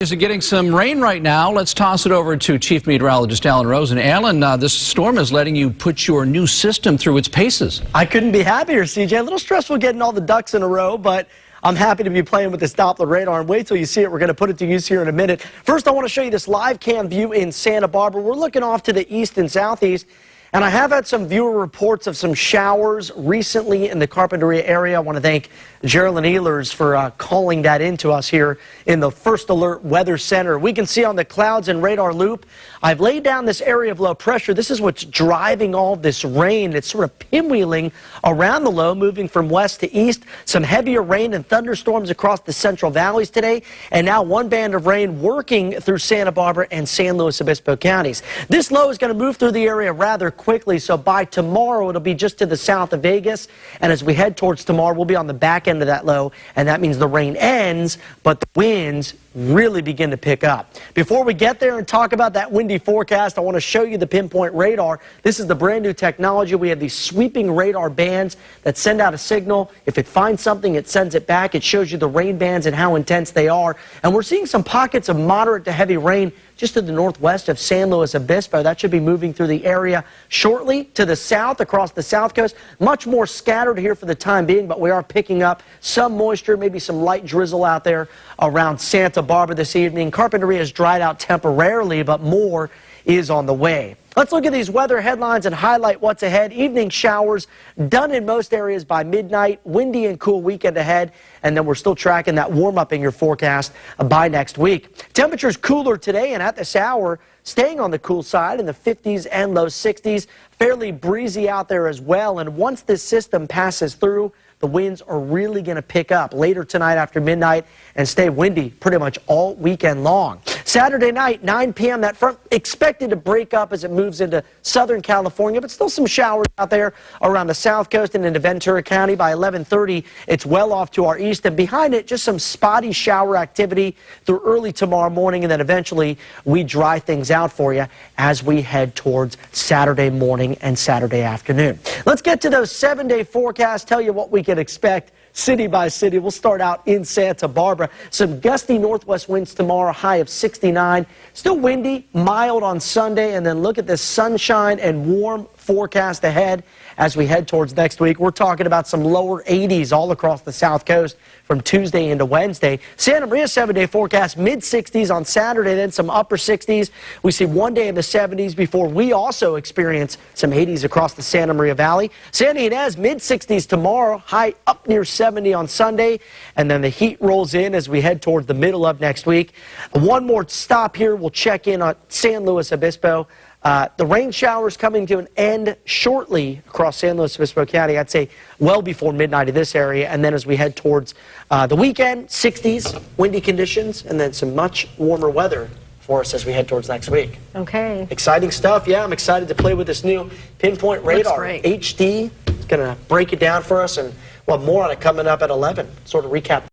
Is it getting some rain right now? Let's toss it over to Chief Meteorologist Alan Rosen. Alan, this storm is letting you put your new system through its paces. I couldn't be happier, CJ. A little stressful getting all the ducks in a row, but I'm happy to be playing with this Doppler radar. And wait till you see it. We're going to put it to use here in a minute. First, I want to show you this live cam view in Santa Barbara. We're looking off to the east and southeast. And I have had some viewer reports of some showers recently in the Carpinteria area. I want to thank Geraldine Ehlers for calling that into us here in the First Alert Weather Center. We can see on the clouds and radar loop, I've laid down this area of low pressure. This is what's driving all this rain. It's sort of pinwheeling around the low, moving from west to east. Some heavier rain and thunderstorms across the Central Valleys today. And now one band of rain working through Santa Barbara and San Luis Obispo counties. This low is going to move through the area rather quickly, so by tomorrow it'll be just to the south of Vegas, and as we head towards tomorrow we'll be on the back end of that low, and that means the rain ends, but the winds really begin to pick up. Before we get there and talk about that windy forecast, I want to show you the pinpoint radar. This is the brand new technology. We have these sweeping radar bands that send out a signal. If it finds something, it sends it back. It shows you the rain bands and how intense they are, and we're seeing some pockets of moderate to heavy rain just to the northwest of San Luis Obispo. That should be moving through the area shortly. To the south, across the south coast, much more scattered here for the time being, but we are picking up some moisture, maybe some light drizzle out there around Santa Barbara this evening. Carpinteria has dried out temporarily, but more is on the way. Let's look at these weather headlines and highlight what's ahead. Evening showers done in most areas by midnight. Windy and cool weekend ahead. And then we're still tracking that warm up in your forecast by next week. Temperatures cooler today and at this hour, staying on the cool side in the 50s and low 60s. Fairly breezy out there as well. And once this system passes through, the winds are really going to pick up later tonight after midnight and stay windy pretty much all weekend long. Saturday night, 9 p.m., that front expected to break up as it moves into Southern California, but still some showers out there around the south coast and into Ventura County. By 11:30, it's well off to our east, and behind it, just some spotty shower activity through early tomorrow morning, and then eventually we dry things out for you as we head towards Saturday morning and Saturday afternoon. Let's get to those 7-day forecasts, tell you what we can expect city by city. We'll start out in Santa Barbara. Some gusty northwest winds tomorrow, high of 69. Still windy, mild on Sunday, and then look at this sunshine and warm forecast ahead as we head towards next week. We're talking about some lower 80s all across the south coast from Tuesday into Wednesday. Santa Maria 7-day forecast, mid-60s on Saturday, then some upper 60s. We see one day in the 70s before we also experience some 80s across the Santa Maria Valley. Santa Ynez, mid-60s tomorrow, high up near 70 on Sunday, and then the heat rolls in as we head towards the middle of next week. One more stop here. We'll check in on San Luis Obispo. The rain showers coming to an end shortly across San Luis Obispo County, I'd say well before midnight in this area. And then as we head towards the weekend, 60s, windy conditions, and then some much warmer weather for us as we head towards next week. Okay. Exciting stuff. Yeah, I'm excited to play with this new pinpoint radar. HD. It's going to break it down for us, and we'll have more on it coming up at 11. Sort of recap.